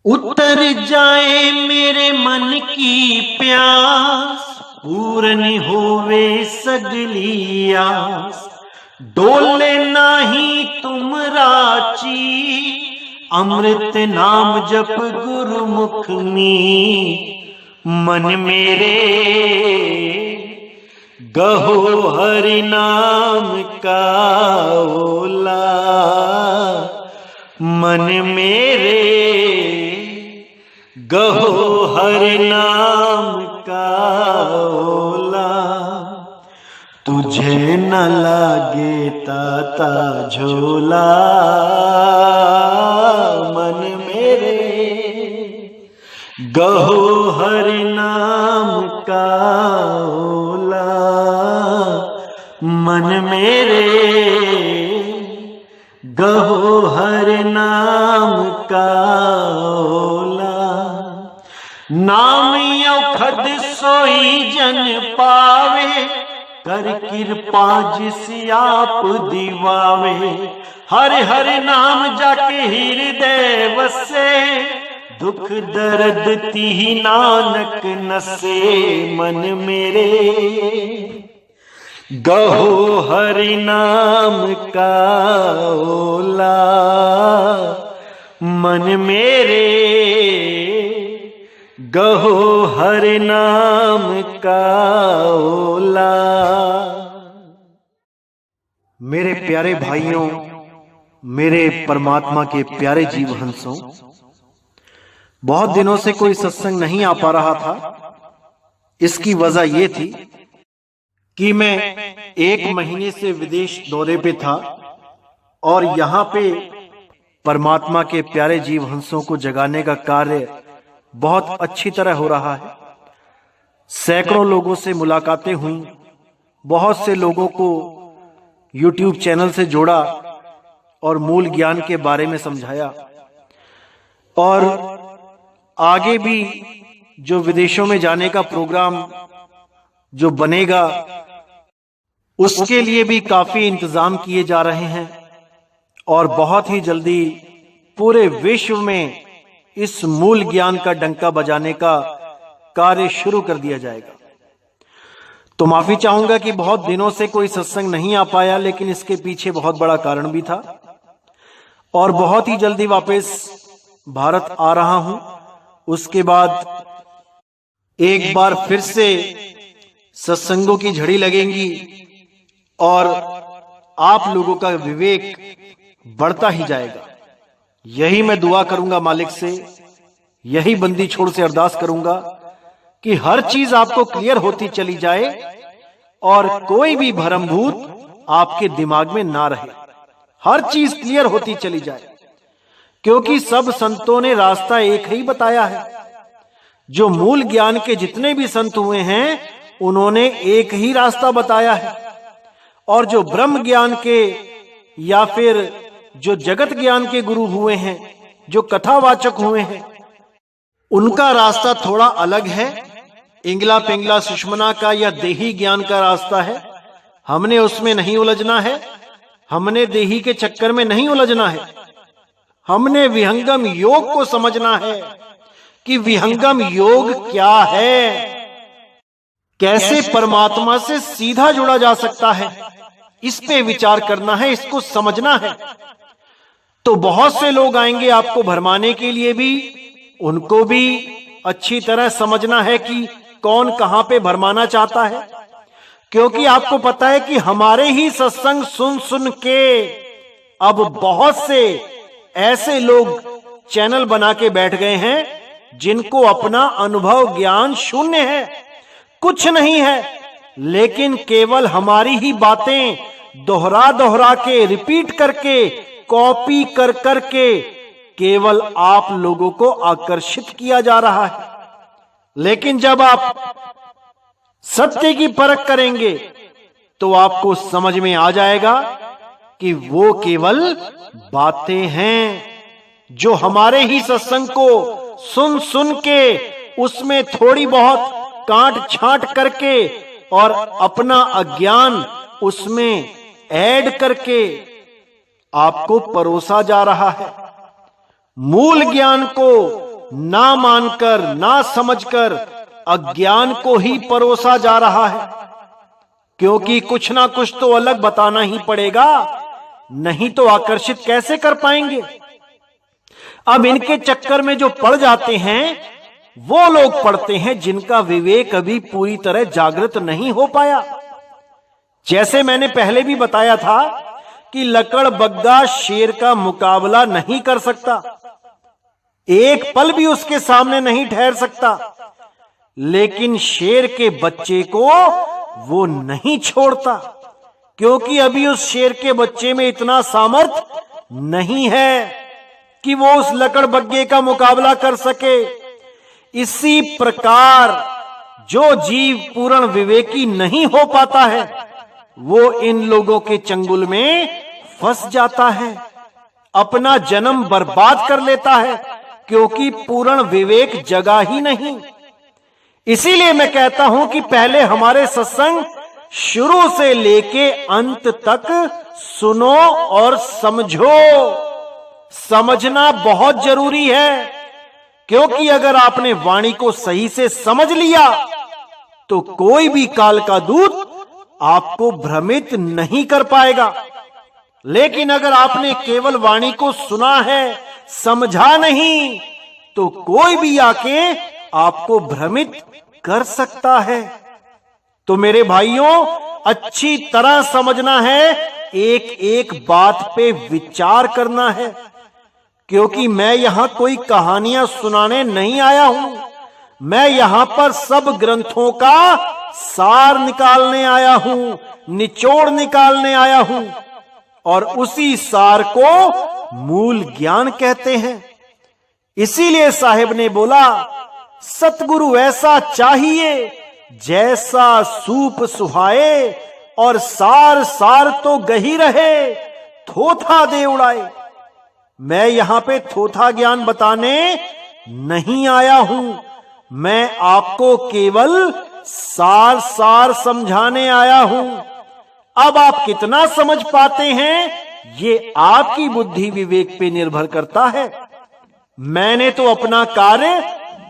उतर जाए मेरे मन की प्यास, पूर्ण होवे सगली आस। डोले नाही तुम राची, अमृत नाम जप गुरुमुख में। मन मेरे गहो हरि नाम का ओला, मन मेरे गहो हरि नाम का ओला। तुझे न लागे ताता झोला, मन मेरे गहो हरि नाम का ओला। मन मेरे गहो हरि नाम का ओला। नाम औखद सोई जन पावे, कर कृपा जिस आप दिवावे। हर हर नाम जाके हृदय वसे, दुख दर्द तिहि नानक नसे। मन मेरे गहो हरि नाम का ओला, मन मेरे गहो हरि नाम का ओला। मेरे प्यारे भाइयों, मेरे परमात्मा के प्यारे जीव हंसों, बहुत दिनों से कोई सत्संग नहीं आ पा रहा था। इसकी वजह यह थी कि मैं 1 महीने से विदेश दौरे पे था और यहाँ पे परमात्मा के प्यारे जीव हंसों को जगाने का कार्य बहुत अच्छी तरह हो रहा है। सैकड़ों लोगों से मुलाकातें हुई, बहुत से लोगों को YouTube चैनल से जोड़ा और मूल ज्ञान के बारे में समझाया। और आगे भी जो विदेशों में जाने का प्रोग्राम जो बनेगा, उसके लिए भी काफी इंतजाम किए जा रहे हैं और बहुत ही जल्दी पूरे विश्व में इस मूल ज्ञान का डंका बजाने का कार्य शुरू कर दिया जाएगा। तो माफी चाहूंगा कि बहुत दिनों से कोई सत्संग नहीं आ पाया, लेकिन इसके पीछे बहुत बड़ा कारण भी था और बहुत ही जल्दी वापस भारत आ रहा हूं। उसके बाद एक बार फिर से सत्संगों की झड़ी लगेंगी और आप लोगों का विवेक बढ़ता ही जाएगा। यही मैं दुआ करूंगा मालिक से, यही बंदी छोड़ से अरदास करूंगा कि हर चीज आपको क्लियर होती चली जाए और कोई भी भ्रमभूत आपके दिमाग में ना रहे। हर चीज क्लियर होती चली जाए, क्योंकि सब संतों ने रास्ता एक ही बताया है। जो मूल ज्ञान के जितने भी संत हुए हैं, उन्होंने एक ही रास्ता बताया है। और जो ब्रह्म ज्ञान के या फिर जो जगत ज्ञान के गुरु हुए हैं, जो कथावाचक हुए हैं, उनका रास्ता थोड़ा अलग है। इंगला पिंगला सुषमना का या देही ज्ञान का रास्ता है। हमने उसमें नहीं उलझना है, हमने देही के चक्कर में नहीं उलझना है। हमने विहंगम योग को समझना है कि विहंगम योग क्या है, कैसे परमात्मा से सीधा जुड़ा जा सकता है, इस पे विचार करना है, इसको समझना है। तो बहुत से लोग आएंगे आपको भरमाने के लिए भी, उनको भी अच्छी तरह समझना है कि कौन कहां पे भरमाना चाहता है। क्योंकि आपको पता है कि हमारे ही सत्संग सुन सुन के अब बहुत से ऐसे लोग चैनल बना के बैठ गए हैं जिनको अपना अनुभव ज्ञान शून्य है, कुछ नहीं है, लेकिन केवल हमारी ही बातें दोहरा दोहरा के, रिपीट करके, कॉपी कर करके केवल आप लोगों को आकर्षित किया जा रहा है। लेकिन जब आप सत्य की परख करेंगे तो आपको समझ में आ जाएगा कि वो केवल बातें हैं जो हमारे ही सत्संग को सुन सुन के उसमें थोड़ी बहुत काट छांट करके और अपना अज्ञान उसमें ऐड करके आपको परोसा जा रहा है। मूल ज्ञान को ना मानकर, ना समझकर अज्ञान को ही परोसा जा रहा है। क्योंकि कुछ ना कुछ तो अलग बताना ही पड़ेगा, नहीं तो आकर्षित कैसे कर पाएंगे। अब इनके चक्कर में जो पड़ जाते हैं वो लोग पढ़ते हैं जिनका विवेक अभी पूरी तरह जागृत नहीं हो पाया। जैसे मैंने पहले भी बताया था कि लकड़बग्गा शेर का मुकाबला नहीं कर सकता, एक पल भी उसके सामने नहीं ठहर सकता, लेकिन शेर के बच्चे को वो नहीं छोड़ता, क्योंकि अभी उस शेर के बच्चे में इतना सामर्थ्य नहीं है कि वो उस लकड़बग्गे का मुकाबला कर सके। इसी प्रकार जो जीव पूर्ण विवेकी नहीं हो पाता है वो इन लोगों के चंगुल में फंस जाता है, अपना जन्म बर्बाद कर लेता है, क्योंकि पूर्ण विवेक जगा ही नहीं। इसीलिए मैं कहता हूं कि पहले हमारे सत्संग शुरू से लेके अंत तक सुनो और समझो। समझना बहुत जरूरी है, क्योंकि अगर आपने वाणी को सही से समझ लिया तो कोई भी काल का दूत आपको भ्रमित नहीं कर पाएगा। लेकिन अगर आपने केवल वाणी को सुना है, समझा नहीं, तो कोई भी आके आपको भ्रमित कर सकता है। तो मेरे भाइयों, अच्छी तरह समझना है, एक एक बात पे विचार करना है, क्योंकि मैं यहां कोई कहानियां सुनाने नहीं आया हूं। मैं यहां पर सब ग्रंथों का सार निकालने आया हूं, निचोड़ निकालने आया हूं, और उसी सार को मूल ज्ञान कहते हैं। इसीलिए साहिब ने बोला, सतगुरु ऐसा चाहिए जैसा सूप सुहाए, और सार सार तो गही रहे, थोथा दे उड़ाए। मैं यहां पे थोथा ज्ञान बताने नहीं आया हूं, मैं आपको केवल सार सार समझाने आया हूं। अब आप कितना समझ पाते हैं ये आपकी बुद्धि विवेक पे निर्भर करता है। मैंने तो अपना कार्य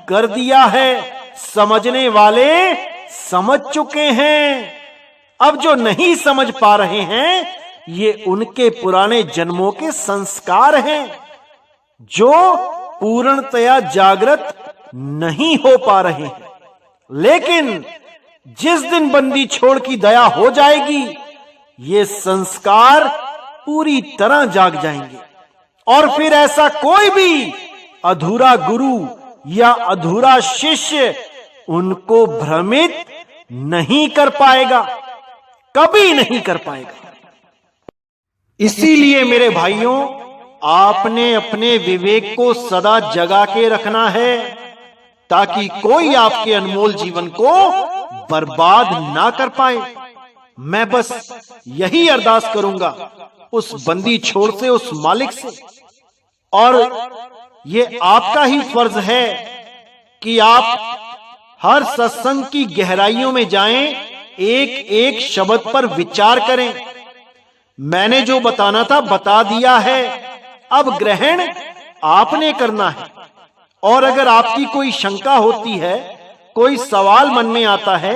कर दिया है, समझने वाले समझ चुके हैं। अब जो नहीं समझ पा रहे हैं ये उनके पुराने जन्मों के संस्कार हैं, जो पूर्णतया जागृत नहीं हो पा रहे हैं। लेकिन जिस दिन बंदी छोड़ की दया हो जाएगी, ये संस्कार पूरी तरह जाग जाएंगे, और फिर ऐसा कोई भी अधूरा गुरु या अधूरा शिष्य उनको भ्रमित नहीं कर पाएगा, कभी नहीं कर पाएगा। इसीलिए मेरे भाइयों, आपने अपने विवेक को सदा जगा के रखना है, ताकि कोई आपके अनमोल जीवन को बर्बाद ना कर पाए। मैं बस यही अरदास करूंगा उस बंदी छोड़ से, उस मालिक से, और ये आपका ही फर्ज है कि आप हर सत्संग की गहराइयों में जाएं, एक एक शब्द पर विचार करें। मैंने जो बताना था बता दिया है, अब ग्रहण आपने करना है। और अगर आपकी कोई शंका होती है, कोई सवाल मन में आता है,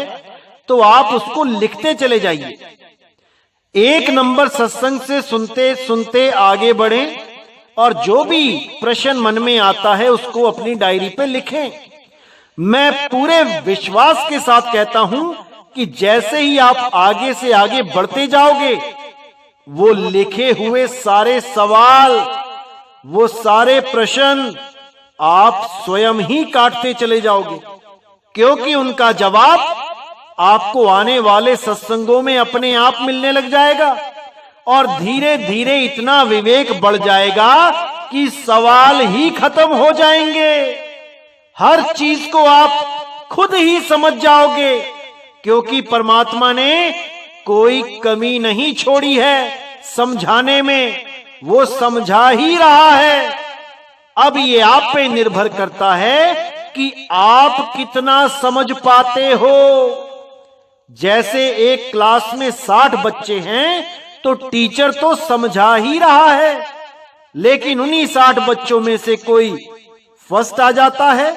तो आप उसको लिखते चले जाइए। एक नंबर सत्संग से सुनते सुनते आगे बढ़ें, और जो भी प्रश्न मन में आता है उसको अपनी डायरी पे लिखें। मैं पूरे विश्वास के साथ कहता हूं कि जैसे ही आप आगे से आगे बढ़ते जाओगे, वो लिखे हुए सारे सवाल, वो सारे प्रश्न आप स्वयं ही काटते चले जाओगे, क्योंकि उनका जवाब आपको आने वाले सत्संगों में अपने आप मिलने लग जाएगा। और धीरे धीरे इतना विवेक बढ़ जाएगा कि सवाल ही खत्म हो जाएंगे। हर चीज को आप खुद ही समझ जाओगे, क्योंकि परमात्मा ने कोई कमी नहीं छोड़ी है समझाने में, वो समझा ही रहा है। अब ये आप पे निर्भर करता है कि आप कितना समझ पाते हो। जैसे एक क्लास में 60 बच्चे हैं, तो टीचर तो समझा ही रहा है, लेकिन उन्हीं 60 बच्चों में से कोई फर्स्ट आ जाता है,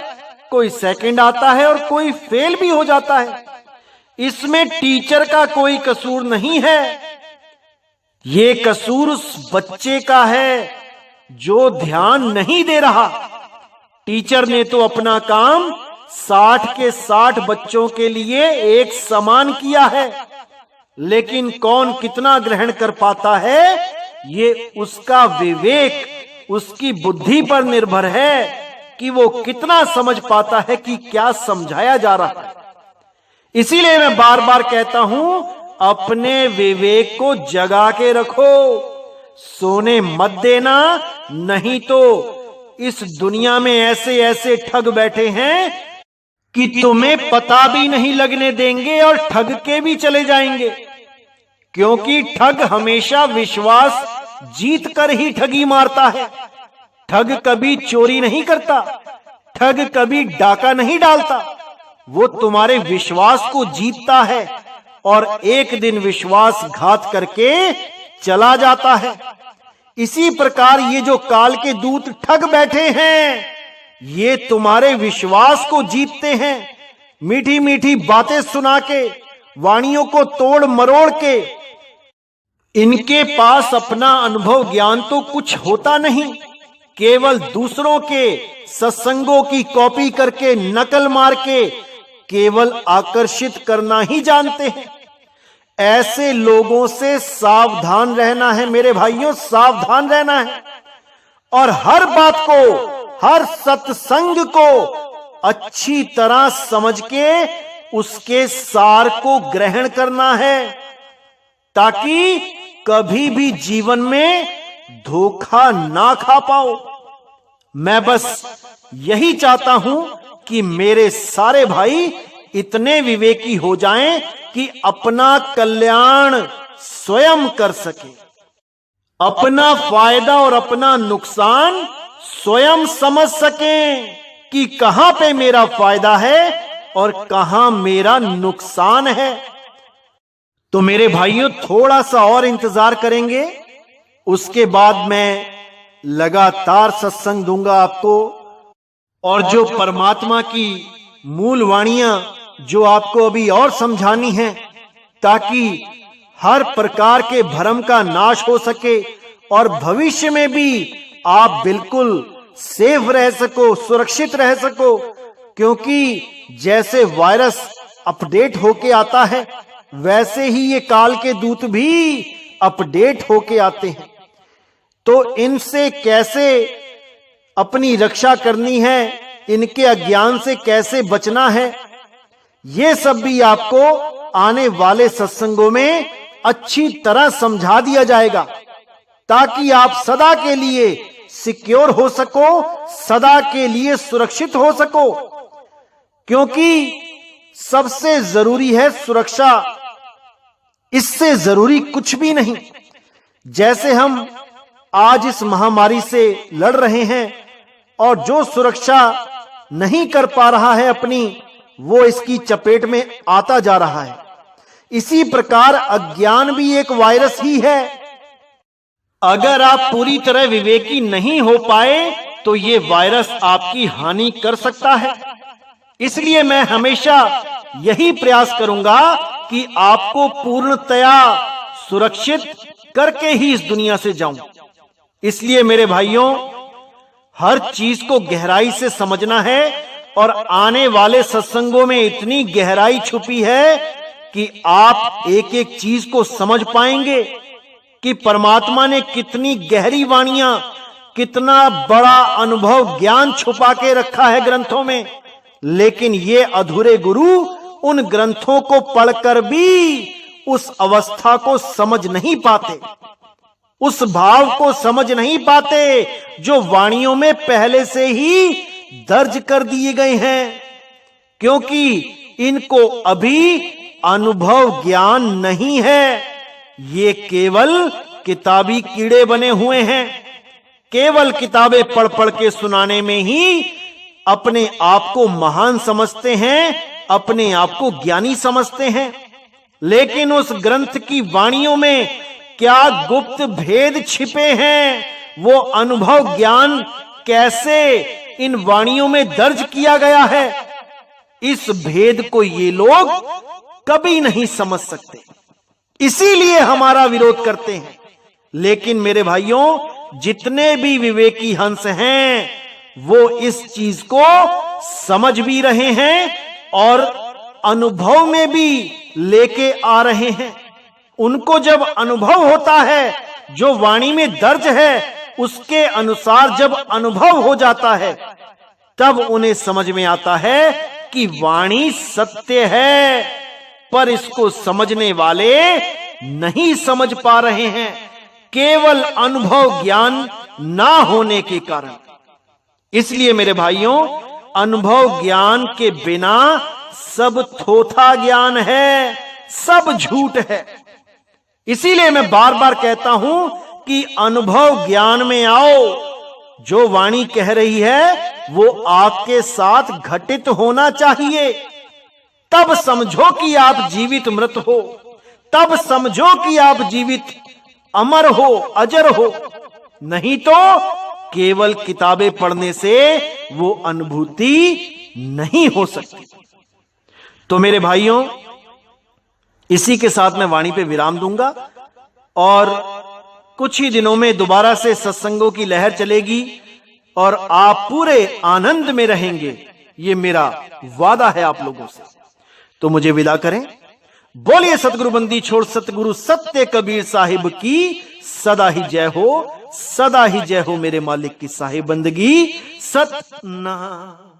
कोई सेकंड आता है और कोई फेल भी हो जाता है। इसमें टीचर का कोई कसूर नहीं है, ये कसूर उस बच्चे का है जो ध्यान नहीं दे रहा। टीचर ने तो अपना काम 60 के 60 बच्चों के लिए एक समान किया है, लेकिन कौन कितना ग्रहण कर पाता है ये उसका विवेक, उसकी बुद्धि पर निर्भर है कि वो कितना समझ पाता है कि क्या समझाया जा रहा है। इसीलिए मैं बार बार कहता हूं, अपने विवेक को जगा के रखो, सोने मत देना, नहीं तो इस दुनिया में ऐसे ऐसे ठग बैठे हैं कि तुम्हें पता भी नहीं लगने देंगे और ठग के भी चले जाएंगे। क्योंकि ठग हमेशा विश्वास जीत कर ही ठगी मारता है। ठग कभी चोरी नहीं करता, ठग कभी डाका नहीं डालता, वो तुम्हारे विश्वास को जीतता है और एक दिन विश्वासघात करके चला जाता है। इसी प्रकार ये जो काल के दूत ठग बैठे हैं, ये तुम्हारे विश्वास को जीतते हैं। मीठी मीठी बातें सुना के, वाणियों को तोड़ मरोड़ के, इनके पास अपना अनुभव ज्ञान तो कुछ होता नहीं, केवल दूसरों के सत्संगों की कॉपी करके, नकल मार के केवल आकर्षित करना ही जानते हैं। ऐसे लोगों से सावधान रहना है मेरे भाइयों, सावधान रहना है। और हर बात को, हर सत्संग को अच्छी तरह समझ के उसके सार को ग्रहण करना है, ताकि कभी भी जीवन में धोखा ना खा पाओ। मैं बस यही चाहता हूं कि मेरे सारे भाई इतने विवेकी हो जाएं कि अपना कल्याण स्वयं कर सके, अपना फायदा और अपना नुकसान स्वयं समझ सकें कि कहां पे मेरा फायदा है और कहां मेरा नुकसान है। तो मेरे भाइयों, थोड़ा सा और इंतजार करेंगे, उसके बाद मैं लगातार सत्संग दूंगा आपको। और जो परमात्मा की मूल वाणियां जो आपको अभी और समझानी है, ताकि हर प्रकार के भ्रम का नाश हो सके और भविष्य में भी आप बिल्कुल सेफ रह सको, सुरक्षित रह सको। क्योंकि जैसे वायरस अपडेट होके आता है, वैसे ही ये काल के दूत भी अपडेट होके आते हैं। तो इनसे कैसे अपनी रक्षा करनी है, इनके अज्ञान से कैसे बचना है, ये सब भी आपको आने वाले सत्संगों में अच्छी तरह समझा दिया जाएगा, ताकि आप सदा के लिए सिक्योर हो सको, सदा के लिए सुरक्षित हो सको। क्योंकि सबसे जरूरी है सुरक्षा, इससे जरूरी कुछ भी नहीं। जैसे हम आज इस महामारी से लड़ रहे हैं और जो सुरक्षा नहीं कर पा रहा है अपनी, वो इसकी चपेट में आता जा रहा है। इसी प्रकार अज्ञान भी एक वायरस ही है। अगर आप पूरी तरह विवेकी नहीं हो पाए तो ये वायरस आपकी हानि कर सकता है। इसलिए मैं हमेशा यही प्रयास करूंगा कि आपको पूर्णतया सुरक्षित करके ही इस दुनिया से जाऊं। इसलिए मेरे भाइयों, हर चीज को गहराई से समझना है और आने वाले सत्संगों में इतनी गहराई छुपी है कि आप एक एक चीज को समझ पाएंगे कि परमात्मा ने कितनी गहरी वाणियां, कितना बड़ा अनुभव ज्ञान छुपा के रखा है ग्रंथों में। लेकिन ये अधूरे गुरु उन ग्रंथों को पढ़कर भी उस अवस्था को समझ नहीं पाते, उस भाव को समझ नहीं पाते जो वाणियों में पहले से ही दर्ज कर दिए गए हैं। क्योंकि इनको अभी अनुभव ज्ञान नहीं है, ये केवल किताबी कीड़े बने हुए हैं। केवल किताबें पढ़ पढ़ के सुनाने में ही अपने आप को महान समझते हैं, अपने आप को ज्ञानी समझते हैं। लेकिन उस ग्रंथ की वाणियों में क्या गुप्त भेद छिपे हैं, वो अनुभव ज्ञान कैसे इन वाणियों में दर्ज किया गया है, इस भेद को ये लोग कभी नहीं समझ सकते, इसीलिए हमारा विरोध करते हैं। लेकिन मेरे भाइयों, जितने भी विवेकी हंस हैं वो इस चीज को समझ भी रहे हैं और अनुभव में भी लेके आ रहे हैं। उनको जब अनुभव होता है, जो वाणी में दर्ज है उसके अनुसार जब अनुभव हो जाता है, तब उन्हें समझ में आता है कि वाणी सत्य है, पर इसको समझने वाले नहीं समझ पा रहे हैं, केवल अनुभव ज्ञान ना होने के कारण। इसलिए मेरे भाइयों, अनुभव ज्ञान के बिना सब थोथा ज्ञान है, सब झूठ है। इसीलिए मैं बार बार कहता हूं कि अनुभव ज्ञान में आओ। जो वाणी कह रही है वो आपके साथ घटित होना चाहिए, तब समझो कि आप जीवित मृत हो, तब समझो कि आप जीवित अमर हो, अजर हो। नहीं तो केवल किताबें पढ़ने से वो अनुभूति नहीं हो सकती। तो मेरे भाइयों, इसी के साथ मैं वाणी पे विराम दूंगा और कुछ ही दिनों में दोबारा से सत्संगों की लहर चलेगी और आप पूरे आनंद में रहेंगे, ये मेरा वादा है आप लोगों से। तो मुझे विदा करें। बोलिए सतगुरु बंदी छोड़ सतगुरु सत्य कबीर साहिब की सदा ही जय हो, सदा ही जय हो मेरे मालिक की साहिब बंदगी। सतनाम।